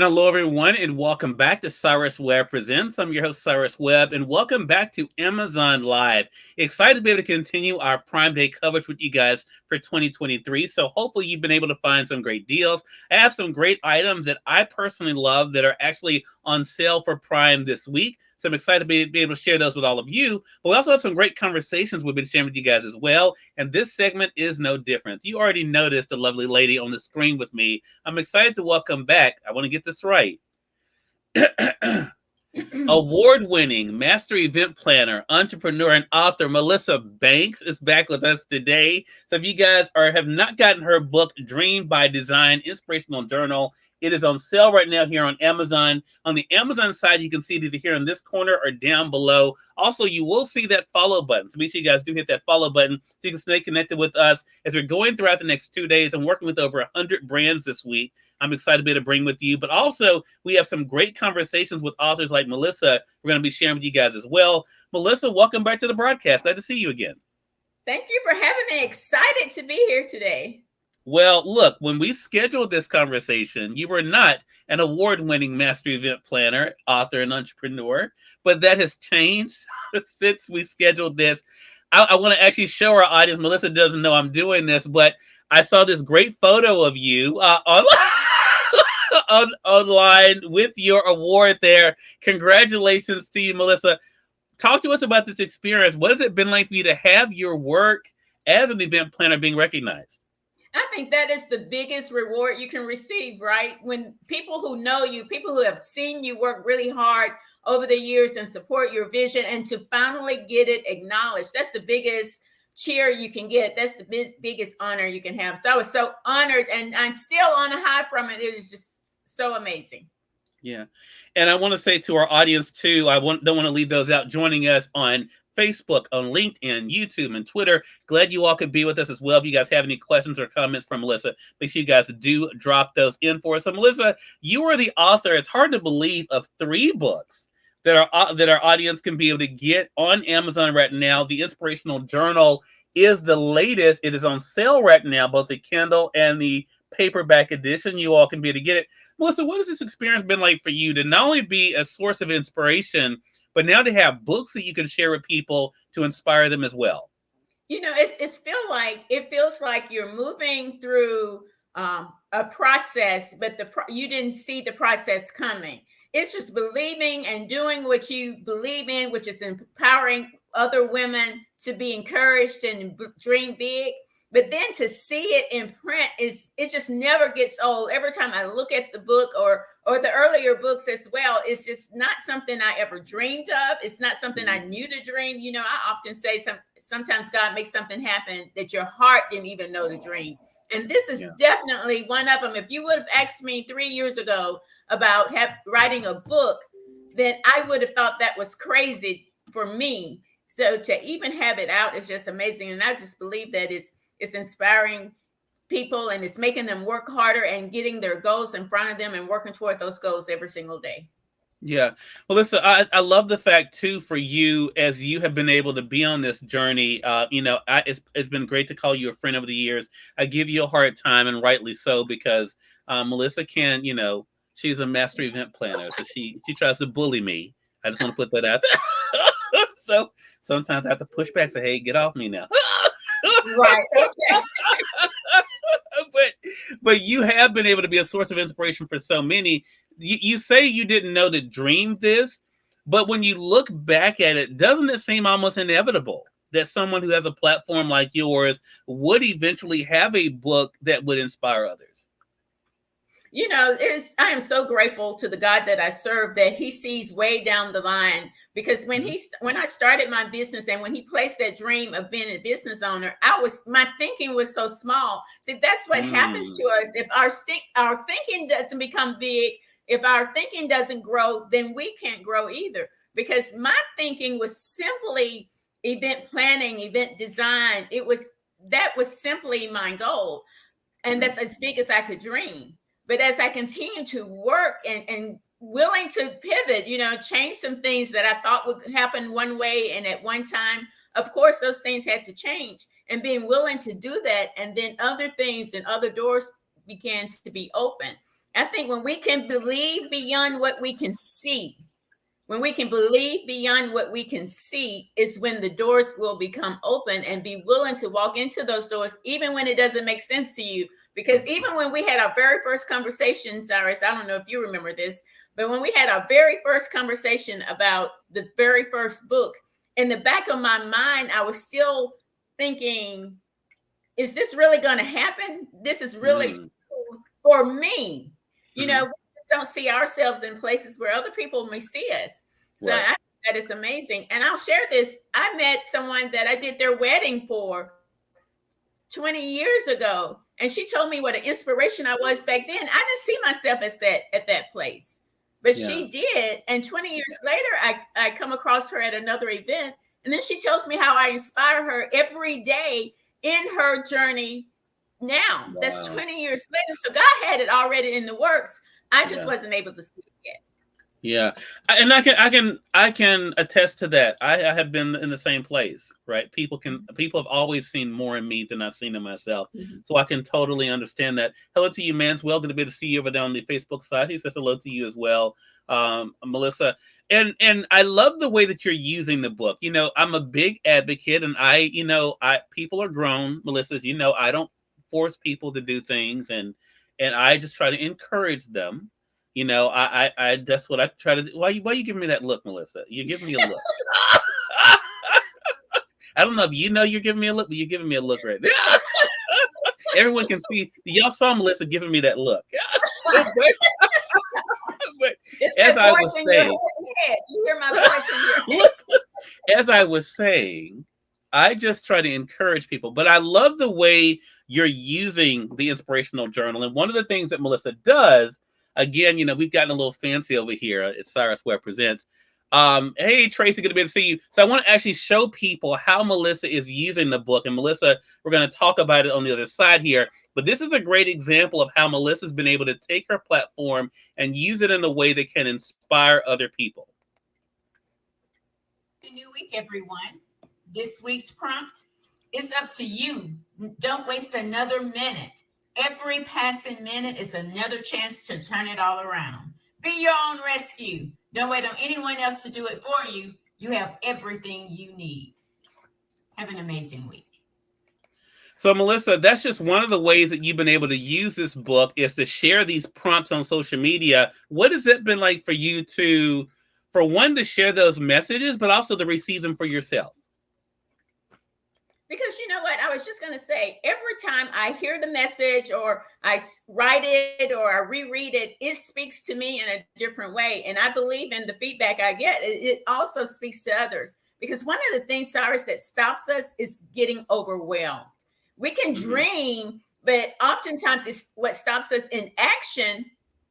hello, everyone, and welcome back to Cyrus Webb Presents. I'm your host, Cyrus Webb, and welcome back to Amazon Live. Excited to be able to continue our Prime Day coverage with you guys for 2023. So, hopefully, you've been able to find some great deals. I have some great items that I personally love that are actually on sale for Prime this week. So, I'm excited to be able to share those with all of you. But we also have some great conversations we've been sharing with you guys as well. And this segment is no different. You already noticed the lovely lady on the screen with me. I'm excited to welcome back. I want to get this right. Award-winning master event planner, entrepreneur, and author Melissa Banks is back with us today. So if you guys have not gotten her book, Dream by Design, Inspirational Journal, it is on sale right now here on Amazon. On the Amazon side, you can see it either here in this corner or down below. Also, you will see that follow button. So make sure you guys do hit that follow button so you can stay connected with us as we're going throughout the next 2 days. I'm working with over 100 brands this week. I'm excited to be able to bring with you. But also, we have some great conversations with authors like Melissa we're going to be sharing with you guys as well. Melissa, welcome back to the broadcast. Glad to see you again. Thank you for having me. Excited to be here today. Well, look, when we scheduled this conversation, you were not an award-winning master event planner, author, and entrepreneur, but that has changed since we scheduled this. I want to actually show our audience. Melissa doesn't know I'm doing this, but I saw this great photo of you online with your award there. Congratulations to you, Melissa. Talk to us about this experience. What has it been like for you to have your work as an event planner being recognized? I think that is the biggest reward you can receive, right? When people who know you, people who have seen you work really hard over the years and support your vision, and to finally get it acknowledged, that's the biggest cheer you can get. That's the biggest honor you can have. So I was so honored, and I'm still on a high from it. It was just so amazing. Yeah. And I want to say to our audience too, don't want to leave those out joining us on Facebook, on LinkedIn, YouTube, and Twitter. Glad you all could be with us as well. If you guys have any questions or comments from Melissa, make sure you guys do drop those in for us. So Melissa, you are the author, it's hard to believe, of 3 books that our audience can be able to get on Amazon right now. The Inspirational Journal is the latest. It is on sale right now, both the Kindle and the paperback edition. You all can be able to get it. Melissa, what has this experience been like for you to not only be a source of inspiration, but now to have books that you can share with people to inspire them as well? You know, it feels like you're moving through a process, but you didn't see the process coming. It's just believing and doing what you believe in, which is empowering other women to be encouraged and dream big. But then to see it in print it just never gets old. Every time I look at the book or the earlier books as well, it's just not something I ever dreamed of. It's not something I knew to dream. You know, I often say sometimes God makes something happen that your heart didn't even know to dream. And this is definitely one of them. If you would have asked me 3 years ago about writing a book, then I would have thought that was crazy for me. So to even have it out is just amazing. And I just believe that it's inspiring people, and it's making them work harder and getting their goals in front of them and working toward those goals every single day. Yeah. Well, listen, I love the fact too for you as you have been able to be on this journey. It's been great to call you a friend over the years. I give you a hard time, and rightly so, because Melissa can, she's a master event planner, so she tries to bully me. I just want to put that out there. So sometimes I have to push back, say, "Hey, get off me now." Right. Okay. but you have been able to be a source of inspiration for so many. You say you didn't know to dream this, but when you look back at it, doesn't it seem almost inevitable that someone who has a platform like yours would eventually have a book that would inspire others? You know, I am so grateful to the God that I serve, that he sees way down the line. Because when I started my business, and when he placed that dream of being a business owner, my thinking was so small. See, that's what happens to us. If our thinking doesn't become big, if our thinking doesn't grow, then we can't grow either. Because my thinking was simply event planning, event design. That was simply my goal. And that's as big as I could dream. But as I continue to work and willing to pivot, change some things that I thought would happen one way and at one time, of course, those things had to change. And being willing to do that, and then other things and other doors began to be open. I think when we can believe beyond what we can see, when we can believe beyond what we can see, is when the doors will become open, and be willing to walk into those doors, even when it doesn't make sense to you. Because even when we had our very first conversation, Cyrus, I don't know if you remember this, but when we had our very first conversation about the very first book, in the back of my mind, I was still thinking, is this really going to happen? This is really true for me. You know, we just don't see ourselves in places where other people may see us. So Right. I think that is amazing. And I'll share this. I met someone that I did their wedding for 20 years ago. And she told me what an inspiration I was back then. I didn't see myself as that at that place. But Yeah. she did. And 20 years later, I come across her at another event. And then she tells me how I inspire her every day in her journey now. Wow. That's 20 years later. So God had it already in the works. I just Yeah. wasn't able to see it yet. Yeah, and I can attest to that. I have been in the same place, right? People have always seen more in me than I've seen in myself, so I can totally understand that. Hello to you, Manswell. Good to be able to see you over there on the Facebook side. He says hello to you as well, Melissa. And I love the way that you're using the book. You know, I'm a big advocate, and I people are grown, Melissa. You know, I don't force people to do things, and I just try to encourage them. You know, I that's what I try to do. Why you giving me that look, Melissa? You're giving me a look. I don't know if you know you're giving me a look, but you're giving me a look right now. Everyone can see. Y'all saw Melissa giving me that look. But It's as that I voice was in your saying, head. You hear my voice in your head. as I was saying, I just try to encourage people. But I love the way you're using the inspirational journal. And one of the things that Melissa does, again, you know, we've gotten a little fancy over here at Cyrus Webb Presents. Hey, Tracy, good to be able to see you. So I want to actually show people how Melissa is using the book. And Melissa, we're going to talk about it on the other side here. But this is a great example of how Melissa's been able to take her platform and use it in a way that can inspire other people. A new week, everyone. This week's prompt is up to you. Don't waste another minute. Every passing minute is another chance to turn it all around. Be your own rescue. Don't wait on anyone else to do it for you. You have everything you need. Have an amazing week. So, Melissa, that's just one of the ways that you've been able to use this book, is to share these prompts on social media. What has it been like for you to, for one, to share those messages, but also to receive them for yourself? Because you know what? I was just going to say, every time I hear the message or I write it or I reread it, it speaks to me in a different way. And I believe in the feedback I get. It also speaks to others. Because one of the things, Cyrus, that stops us is getting overwhelmed. We can dream, but oftentimes it's what stops us in action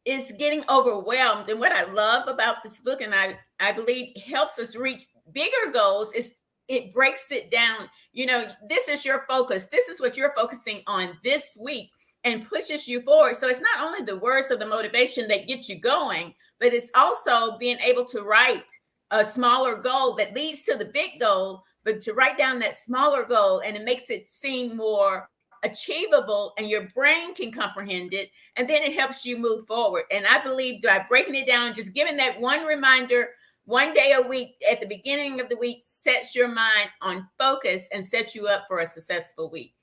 is getting overwhelmed. And what I love about this book, and I believe helps us reach bigger goals, is it breaks it down. You know, this is your focus. This is what you're focusing on this week, and pushes you forward. So it's not only the words of the motivation that get you going, but it's also being able to write a smaller goal that leads to the big goal, but to write down that smaller goal, and it makes it seem more achievable, and your brain can comprehend it, and then it helps you move forward. And I believe by breaking it down, just giving that one reminder, one day a week at the beginning of the week, sets your mind on focus and sets you up for a successful week.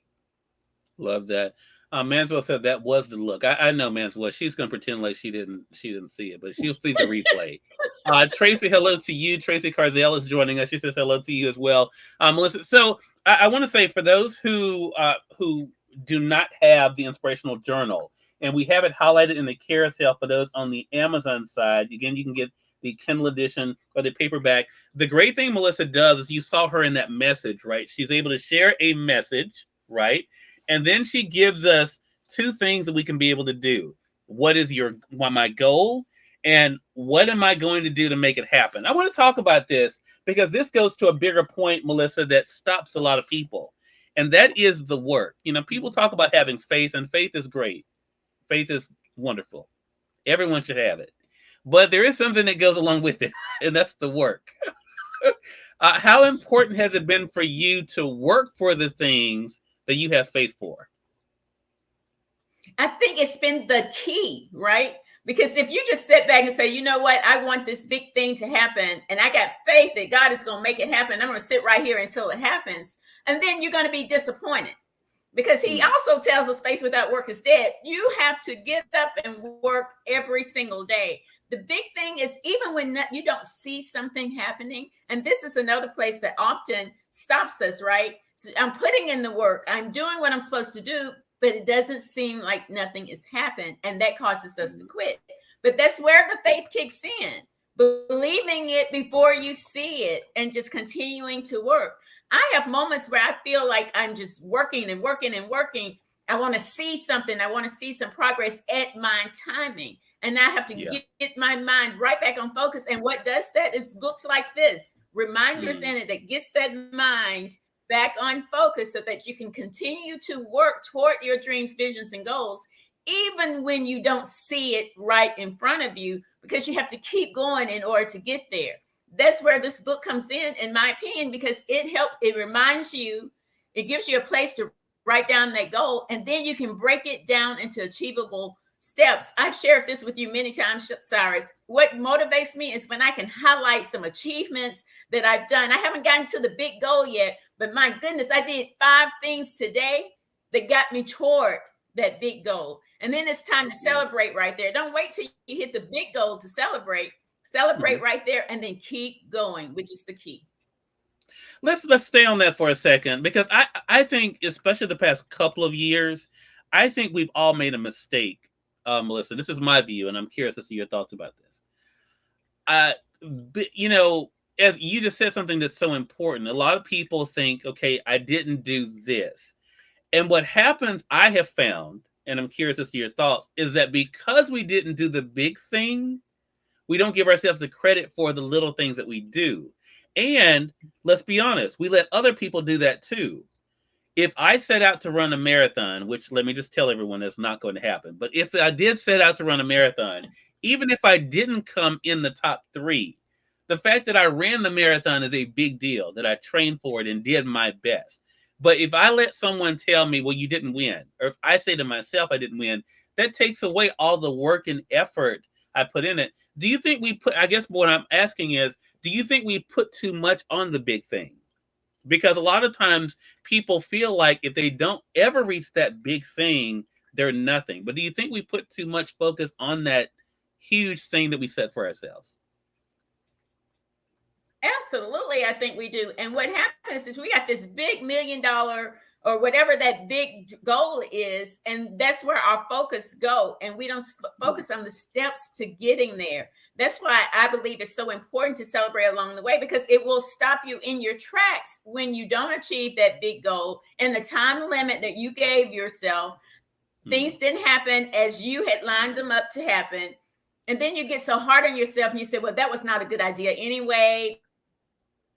Love that. Manswell said that was the look. I know Manswell. She's gonna pretend like she didn't see it, but she'll see the replay. Tracy, hello to you. Tracy Carzell is joining us. She says hello to you as well, Melissa. So I want to say, for those who do not have the inspirational journal, and we have it highlighted in the carousel for those on the Amazon side. Again, you can get the Kindle edition or the paperback. The great thing Melissa does is, you saw her in that message, right? She's able to share a message, right? And then she gives us two things that we can be able to do. What is my goal? And what am I going to do to make it happen? I want to talk about this because this goes to a bigger point, Melissa, that stops a lot of people. And that is the work. You know, people talk about having faith, and faith is great. Faith is wonderful. Everyone should have it. But there is something that goes along with it, and that's the work. How important has it been for you to work for the things that you have faith for? I think it's been the key, right? Because if you just sit back and say, you know what, I want this big thing to happen, and I got faith that God is going to make it happen, I'm going to sit right here until it happens, and then you're going to be disappointed. Because he also tells us faith without work is dead. You have to get up and work every single day. The big thing is, even when you don't see something happening, and this is another place that often stops us, right? So I'm putting in the work, I'm doing what I'm supposed to do, but it doesn't seem like nothing has happened. And that causes us to quit. But that's where the faith kicks in, believing it before you see it and just continuing to work. I have moments where I feel like I'm just working and working and working. I want to see something. I want to see some progress at my timing. And I have to get my mind right back on focus. And what does that is books like this, reminders in it that gets that mind back on focus so that you can continue to work toward your dreams, visions, and goals, even when you don't see it right in front of you, because you have to keep going in order to get there. That's where this book comes in my opinion, because it helps, it reminds you, it gives you a place to write down that goal, and then you can break it down into achievable steps. I've shared this with you many times, Cyrus. What motivates me is when I can highlight some achievements that I've done. I haven't gotten to the big goal yet, but my goodness, I did 5 things today that got me toward that big goal. And then it's time to celebrate right there. Don't wait till you hit the big goal to celebrate. Celebrate right there, and then keep going, which is the key. Let's stay on that for a second, because I think, especially the past couple of years, I think we've all made a mistake, Melissa. This is my view, and I'm curious to see your thoughts about this. You know, as you just said something that's so important, a lot of people think, okay, I didn't do this. And what happens, I have found, and I'm curious as to your thoughts, is that because we didn't do the big thing, we don't give ourselves the credit for the little things that we do. And let's be honest, we let other people do that too. If I set out to run a marathon, which let me just tell everyone that's not going to happen, but if I did set out to run a marathon, even if I didn't come in the top 3, the fact that I ran the marathon is a big deal, that I trained for it and did my best. But if I let someone tell me, well, you didn't win, or if I say to myself I didn't win, that takes away all the work and effort I put in it. Do you think we put, I guess what I'm asking is, do you think we put too much on the big thing? Because a lot of times people feel like if they don't ever reach that big thing, they're nothing. But do you think we put too much focus on that huge thing that we set for ourselves? Absolutely, I think we do. And what happens is we got this big $1 million or whatever that big goal is, and that's where our focus go, and we don't focus on the steps to getting there. That's why I believe it's so important to celebrate along the way, because it will stop you in your tracks when you don't achieve that big goal and the time limit that you gave yourself. Things didn't happen as you had lined them up to happen, and then you get so hard on yourself and you say, well, that was not a good idea anyway,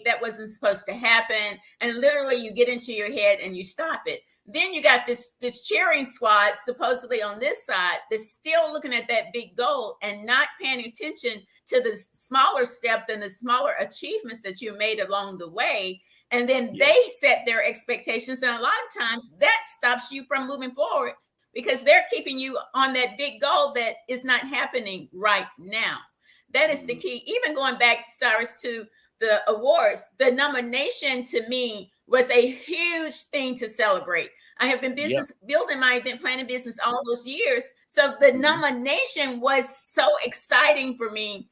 that wasn't supposed to happen, and literally you get into your head and you stop it. Then you got this cheering squad supposedly on this side that's still looking at that big goal and not paying attention to the smaller steps and the smaller achievements that you made along the way. And then they set their expectations, and a lot of times that stops you from moving forward, because they're keeping you on that big goal that is not happening right now. That is the key. Even going back, Cyrus, to the awards, the nomination to me was a huge thing to celebrate. I have been building my event planning business all those years. So the nomination was so exciting for me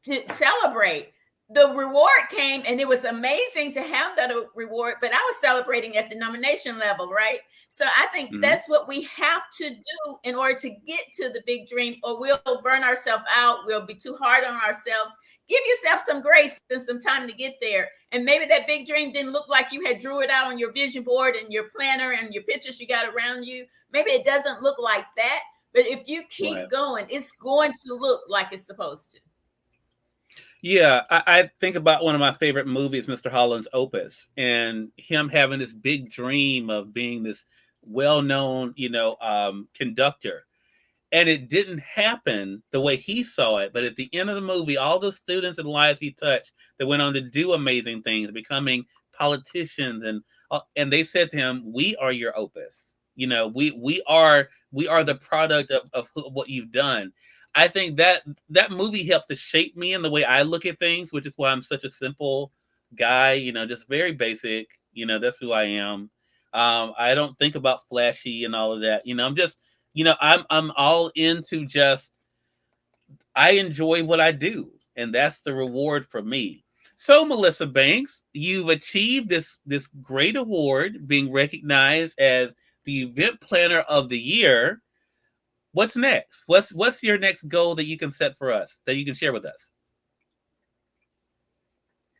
to celebrate. The reward came, and it was amazing to have that reward, but I was celebrating at the nomination level, right? So I think that's what we have to do in order to get to the big dream, or we'll burn ourselves out. We'll be too hard on ourselves. Give yourself some grace and some time to get there. And maybe that big dream didn't look like you had drew it out on your vision board and your planner and your pictures you got around you. Maybe it doesn't look like that, but if you keep going, it's going to look like it's supposed to. Yeah, I think about one of my favorite movies, Mr. Holland's Opus, and him having this big dream of being this well-known, conductor. And it didn't happen the way he saw it. But at the end of the movie, all the students and lives he touched that went on to do amazing things, becoming politicians, and they said to him, "We are your opus." You know, we are the product of what you've done. I think that that movie helped to shape me in the way I look at things, which is why I'm such a simple guy, you know, just very basic. You know, that's who I am. I don't think about flashy and all of that. You know, I'm just, you know, I'm all into just I enjoy what I do, and that's the reward for me. So, Melissa Banks, you've achieved this great award, being recognized as the event planner of the year. What's next? What's your next goal that you can set for us that you can share with us?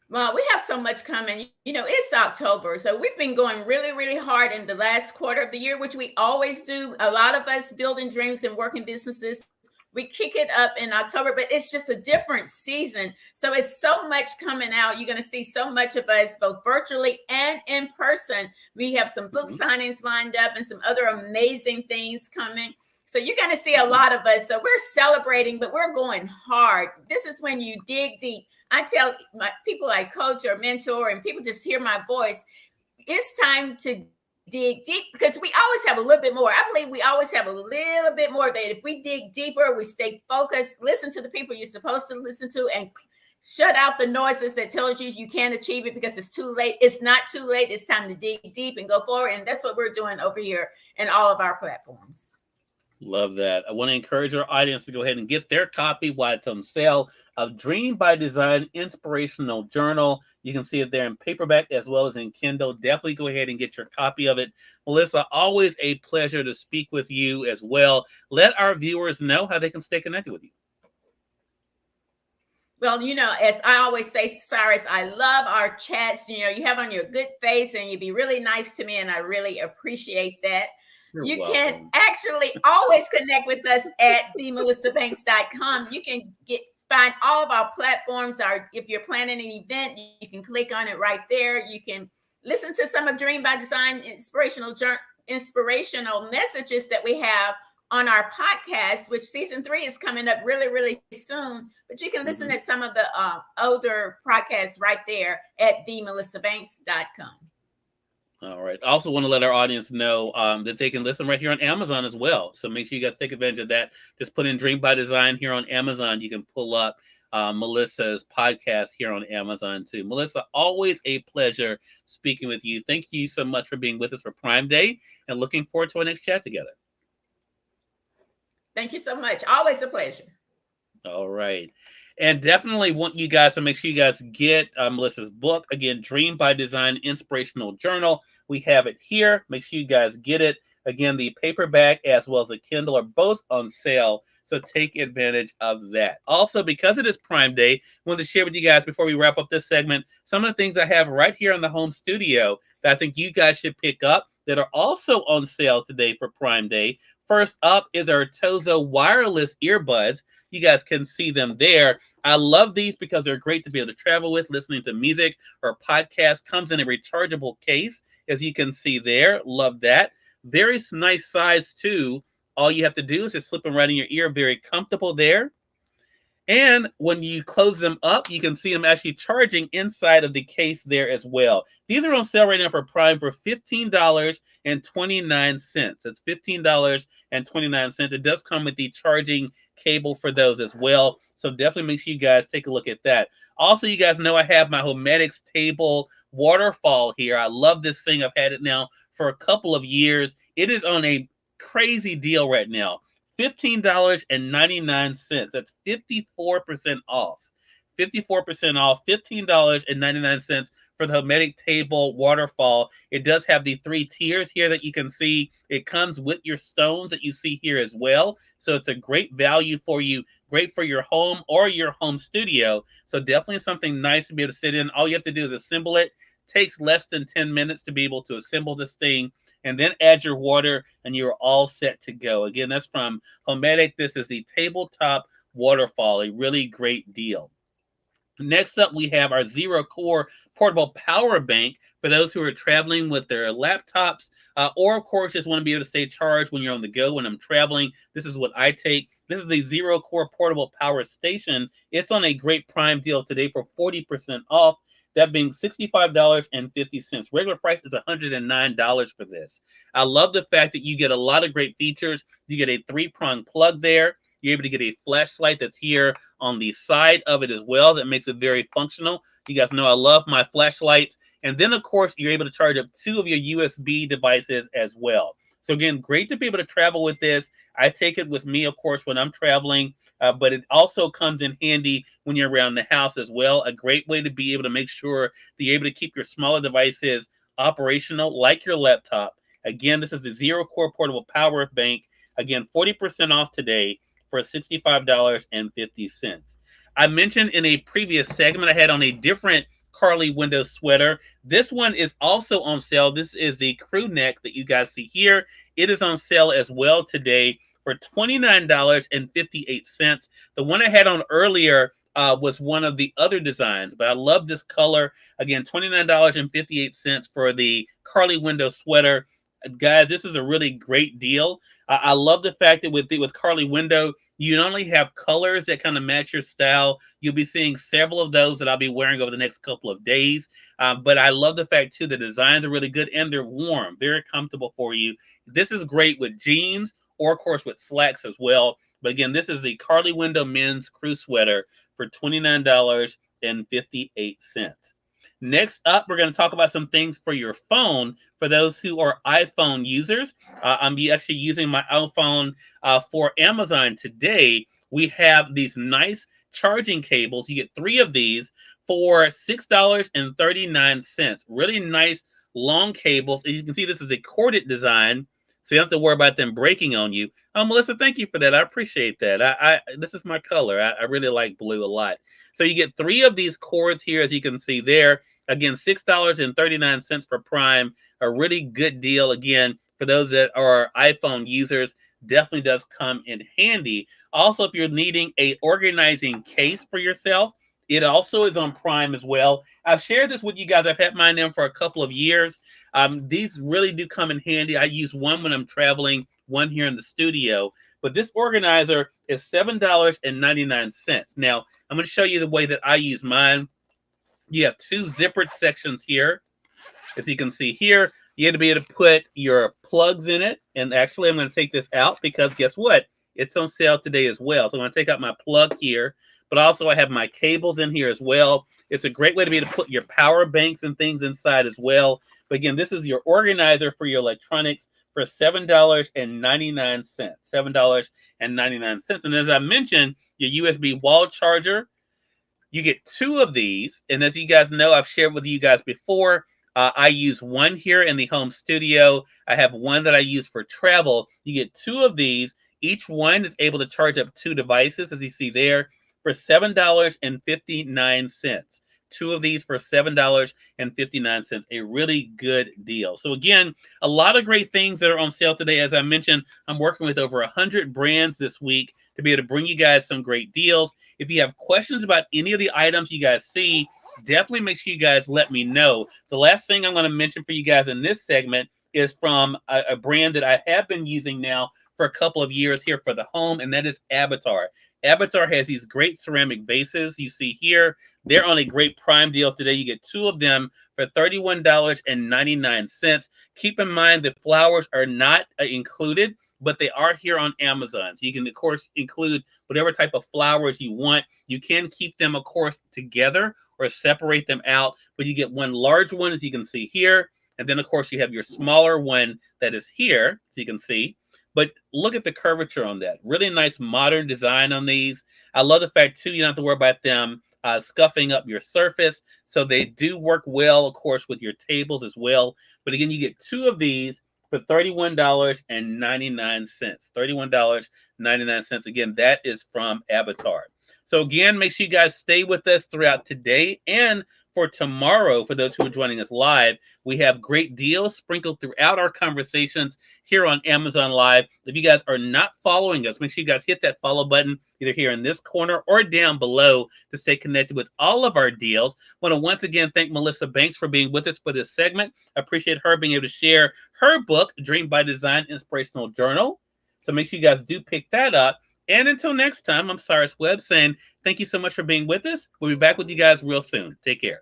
Well, we have so much coming. You know, it's October. So we've been going really, really hard in the last quarter of the year, which we always do. A lot of us building dreams and working businesses, we kick it up in October, but it's just a different season. So it's so much coming out. You're going to see so much of us both virtually and in person. We have some book Mhm. signings lined up and some other amazing things coming. So you're going to see a Mhm. lot of us. So we're celebrating, but we're going hard. This is when you dig deep. I tell my people I coach or mentor, and people just hear my voice. It's time to dig deep because we always have a little bit more. I believe we always have a little bit more that if we dig deeper, we stay focused, listen to the people you're supposed to listen to, and shut out the noises that tells you can't achieve it because it's too late. It's not too late. It's time to dig deep and go forward. And that's what we're doing over here in all of our platforms. Love that. I want to encourage our audience to go ahead and get their copy while it's on sale of Dream by Design Inspirational Journal. You can see it there in paperback as well as in Kindle. Definitely go ahead and get your copy of it. Melissa, always a pleasure to speak with you as well. Let our viewers know how they can stay connected with you. Well, you know, as I always say, Cyrus, I love our chats. You know, you have on your good face and you be really nice to me, and I really appreciate that. You're You can welcome. actually always connect with us at themelissabanks.com. You can find all of our platforms. Our If you're planning an event, you can click on it right there. You can listen to some of Dream by Design inspirational messages that we have on our podcast, which season 3 is coming up really, really soon. But you can listen Mhm. to some of the older podcasts right there at themelissabanks.com. All right. I also want to let our audience know that they can listen right here on Amazon as well. So make sure you guys take advantage of that. Just put in Dream by Design here on Amazon. You can pull up Melissa's podcast here on Amazon too. Melissa, always a pleasure speaking with you. Thank you so much for being with us for Prime Day and looking forward to our next chat together. Thank you so much. Always a pleasure. All right. And definitely want you guys to make sure you guys get Melissa's book. Again, Dream by Design Inspirational Journal. We have it here. Make sure you guys get it. Again, the paperback as well as the Kindle are both on sale. So take advantage of that. Also, because it is Prime Day, I wanted to share with you guys before we wrap up this segment some of the things I have right here in the home studio that I think you guys should pick up that are also on sale today for Prime Day. First up is our Tozo wireless earbuds. You guys can see them there. I love these because they're great to be able to travel with, listening to music or podcast. Comes in a rechargeable case, as you can see there. Love that. Very nice size too. All you have to do is just slip them right in your ear. Very comfortable there. And when you close them up, you can see them actually charging inside of the case there as well. These are on sale right now for Prime for $15.29. That's $15.29. It does come with the charging cable for those as well. So definitely make sure you guys take a look at that. Also, you guys know I have my Homedics table waterfall here. I love this thing. I've had it now for a couple of years. It is on a crazy deal right now. $15.99. That's 54% off. 54% off, $15.99 for the Hermetic Table Waterfall. It does have the 3 tiers here that you can see. It comes with your stones that you see here as well. So it's a great value for you, great for your home or your home studio. So definitely something nice to be able to sit in. All you have to do is assemble it. Takes less than 10 minutes to be able to assemble this thing, and then add your water and you're all set to go. Again, that's from Homedic. This is the tabletop waterfall, a really great deal. Next up, we have our Zero Core portable power bank for those who are traveling with their laptops, or of course just want to be able to stay charged when you're on the go. When I'm traveling, this is what I take. This is the Zero Core portable power station. It's on a great Prime deal today for 40% off. that being $65.50. Regular price is $109 for this. I love the fact that you get a lot of great features. You get a 3-prong plug there. You're able to get a flashlight that's here on the side of it as well. That makes it very functional. You guys know I love my flashlights. And then, of course, you're able to charge up 2 of your USB devices as well. So again, great to be able to travel with this. I take it with me, of course, when I'm traveling, but it also comes in handy when you're around the house as well. A great way to be able to make sure that you're able to keep your smaller devices operational, like your laptop. Again, this is the Zero Core Portable Power Bank. Again, 40% off today for $65.50. I mentioned in a previous segment I had on a different Carly window sweater. This one is also on sale. This is the crew neck that you guys see here. It is on sale as well today for $29.58. The one I had on earlier was one of the other designs, but I love this color. Again, $29.58 for the Carly window sweater. Guys, this is a really great deal. I love the fact that with Carly window, you not only have colors that kind of match your style, you'll be seeing several of those that I'll be wearing over the next couple of days. But I love the fact, too, the designs are really good and they're warm, very comfortable for you. This is great with jeans or, of course, with slacks as well. But again, this is the Carly Window men's crew sweater for $29.58. Next up, we're going to talk about some things for your phone for those who are iPhone users. I'm actually using my iPhone for Amazon today. We have these nice charging cables. You get 3 of these for $6.39. Really nice long cables. As you can see, this is a corded design, so you don't have to worry about them breaking on you. Melissa, thank you for that. I appreciate that. This is my color. I really like blue a lot. So you get 3 of these cords here, as you can see there. Again, $6.39 for Prime. A really good deal. Again, for those that are iPhone users, definitely does come in handy. Also, if you're needing a organizing case for yourself, it also is on Prime as well. I've shared this with you guys. I've had mine in for a couple of years. These really do come in handy. I use one when I'm traveling, one here in the studio. But this organizer is $7.99. Now, I'm going to show you the way that I use mine. You have 2 zippered sections here. As you can see here, you have to be able to put your plugs in it. And actually, I'm going to take this out because guess what? It's on sale today as well. So I'm going to take out my plug here. But also, I have my cables in here as well. It's a great way to be able to put your power banks and things inside as well. But again, this is your organizer for your electronics for $7.99. $7.99. And as I mentioned, your USB wall charger. You get 2 of these, and as you guys know, I've shared with you guys before, I use one here in the home studio. I have one that I use for travel. You get 2 of these. Each one is able to charge up 2 devices, as you see there, for $7.59. 2 of these for $7.59. A really good deal. So again, a lot of great things that are on sale today. As I mentioned, I'm working with over 100 brands this week to be able to bring you guys some great deals. If you have questions about any of the items you guys see, definitely make sure you guys let me know. The last thing I'm going to mention for you guys in this segment is from a brand that I have been using now for a couple of years here for the home, and that is Avatar. Avatar has these great ceramic vases you see here. They're on a great Prime deal today. You get 2 of them for $31.99. Keep in mind the flowers are not included, but they are here on Amazon. So you can, of course, include whatever type of flowers you want. You can keep them, of course, together or separate them out, but you get one large one, as you can see here. And then, of course, you have your smaller one that is here, as you can see. But look at the curvature on that. Really nice modern design on these. I love the fact, too, you don't have to worry about them scuffing up your surface. So they do work well, of course, with your tables as well. But again, you get 2 of these for $31.99. $31.99. Again, that is from Avatar. So again, make sure you guys stay with us throughout today and for tomorrow. For those who are joining us live, we have great deals sprinkled throughout our conversations here on Amazon Live. If you guys are not following us, make sure you guys hit that follow button either here in this corner or down below to stay connected with all of our deals. I want to once again thank Melissa Banks for being with us for this segment. I appreciate her being able to share her book, Dream by Design Inspirational Journal. So make sure you guys do pick that up. And until next time, I'm Cyrus Webb saying thank you so much for being with us. We'll be back with you guys real soon. Take care.